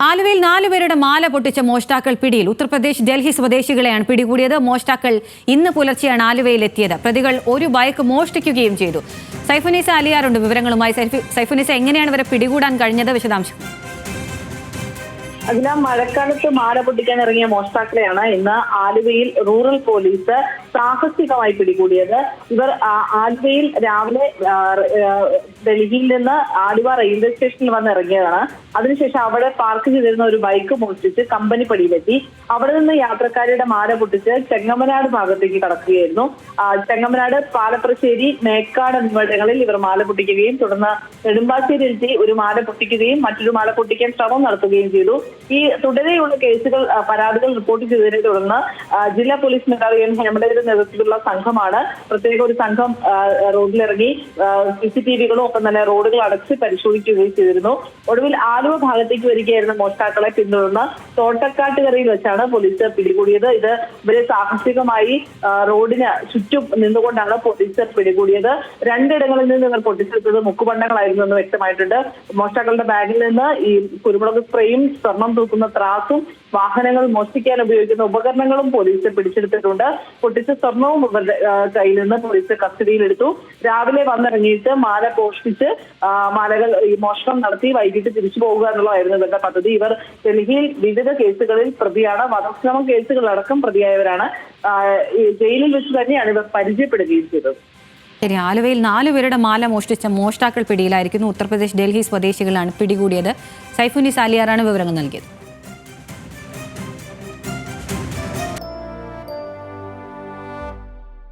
ആലുവയിൽ 4 പേരുടെ മാല പൊട്ടിച്ച മോഷ്ടാക്കൾ പിടിയിൽ. ഉത്തർപ്രദേശ് ഡൽഹി സ്വദേശികളെയാണ് പിടികൂടിയത്. മോഷ്ടാക്കൾ ഇന്ന് പുലർച്ചെയാണ് ആലുവയിലെത്തിയത്. പ്രതികൾ ഒരു ബൈക്ക് മോഷ്ടിക്കുകയും ചെയ്തു. സൈഫുനിസ അലിയാറുണ്ട് വിവരങ്ങളുമായി. സൈഫുനിസ, എങ്ങനെയാണ് ഇവരെ പിടികൂടാൻ കഴിഞ്ഞത്? വിശദാംശം. അതിൽ മഴക്കാലത്ത് മാല പൊട്ടിക്കാൻ ഇറങ്ങിയ മോഷ്ടാക്കളെയാണ് ഇന്ന് ആലുവയിൽ റൂറൽ പോലീസ് സാഹസികമായി പിടികൂടിയത്. ഇവർ ആലുവയിൽ രാവിലെ ഡൽഹിയിൽ നിന്ന് ആലുവ റെയിൽവേ സ്റ്റേഷനിൽ വന്ന് ഇറങ്ങിയതാണ്. അതിനുശേഷം അവിടെ പാർക്ക് ചെയ്തിരുന്ന ഒരു ബൈക്ക് മോഷ്ടിച്ച് കമ്പനിപ്പടിയിലെത്തി. അവിടെ നിന്ന് യാത്രക്കാരുടെ മാല പൊട്ടിച്ച് ചെങ്ങമനാട് ഭാഗത്തേക്ക് കടക്കുകയായിരുന്നു. ചെങ്ങമനാട്, പാലപ്രശ്ശേരി, മേക്കാട് എന്നിവിടങ്ങളിൽ ഇവർ മാല പൊട്ടിക്കുകയും തുടർന്ന് നെടുമ്പാശ്ശേരിയിലെത്തി ഒരു മാല പൊട്ടിക്കുകയും മറ്റൊരു മാല പൊട്ടിക്കാൻ ശ്രമം നടത്തുകയും ചെയ്തു. ഈ തുടരെയുള്ള കേസുകൾ, പരാതികൾ റിപ്പോർട്ട് ചെയ്തതിനെ തുടർന്ന് ജില്ലാ പോലീസ് മേധാവി എം ഹേമയുടെ നേതൃത്വത്തിലുള്ള സംഘമാണ്, പ്രത്യേക ഒരു സംഘം റോഡിലിറങ്ങി CCTVകളും ഒപ്പം തന്നെ റോഡുകൾ അടച്ച് പരിശോധിക്കുകയും ചെയ്തിരുന്നു. ഒടുവിൽ ആലുവ ഭാഗത്തേക്ക് വരികയായിരുന്ന മോഷ്ടാക്കളെ പിന്തുടർന്ന് തോട്ടക്കാട്ടുകരയിൽ വെച്ചാണ് പോലീസ് പിടികൂടിയത്. ഇവരെ സാഹസികമായി റോഡിന് ചുറ്റും നിന്നുകൊണ്ടാണ് പോലീസ് പിടികൂടിയത്. 2 ഇടങ്ങളിൽ നിന്ന് ഇവർ പൊട്ടിച്ചെടുത്തത് മുക്കുപണ്ടങ്ങളായിരുന്നു എന്ന് വ്യക്തമായിട്ടുണ്ട്. മോഷ്ടാക്കളുടെ ബാഗിൽ നിന്ന് ഈ കുരുമുളക് സ്പ്രേയും സ്വർണം തൂക്കുന്ന ത്രാസും വാഹനങ്ങൾ മോഷ്ടിക്കാൻ ഉപയോഗിക്കുന്ന ഉപകരണങ്ങളും പോലീസ് പിടിച്ചെടുത്തിട്ടുണ്ട്. പൊട്ടിച്ച സ്വർണവും ഇവരുടെ കയ്യിൽ നിന്ന് പോലീസ് കസ്റ്റഡിയിലെടുത്തു. രാവിലെ വന്നിറങ്ങിയിട്ട് മാല മോഷ്ടിച്ച് മാലകൾ ഈ മോഷണം നടത്തി വൈകിട്ട് തിരിച്ചു പോകുക എന്നുള്ളതായിരുന്നു ഇവരുടെ പദ്ധതി. ഇവർ ഡൽഹിയിൽ വിവിധ കേസുകളിൽ പ്രതിയാണ്. വധശ്രമം കേസുകളടക്കം പ്രതിയായവരാണ്. ജയിലിൽ വെച്ച് തന്നെയാണ് ഇവർ പരിചയപ്പെടുകയും ചെയ്തത്. ശരി, ആലുവയിൽ 4 പേരുടെ മാല മോഷ്ടിച്ച മോഷ്ടാക്കൾ പിടിയിലായിരിക്കുന്നു. ഉത്തർപ്രദേശ് ഡൽഹി സ്വദേശികളാണ് പിടികൂടിയത്. സൈഫുനിസ അലിയാറാണ് വിവരങ്ങൾ നൽകിയത്.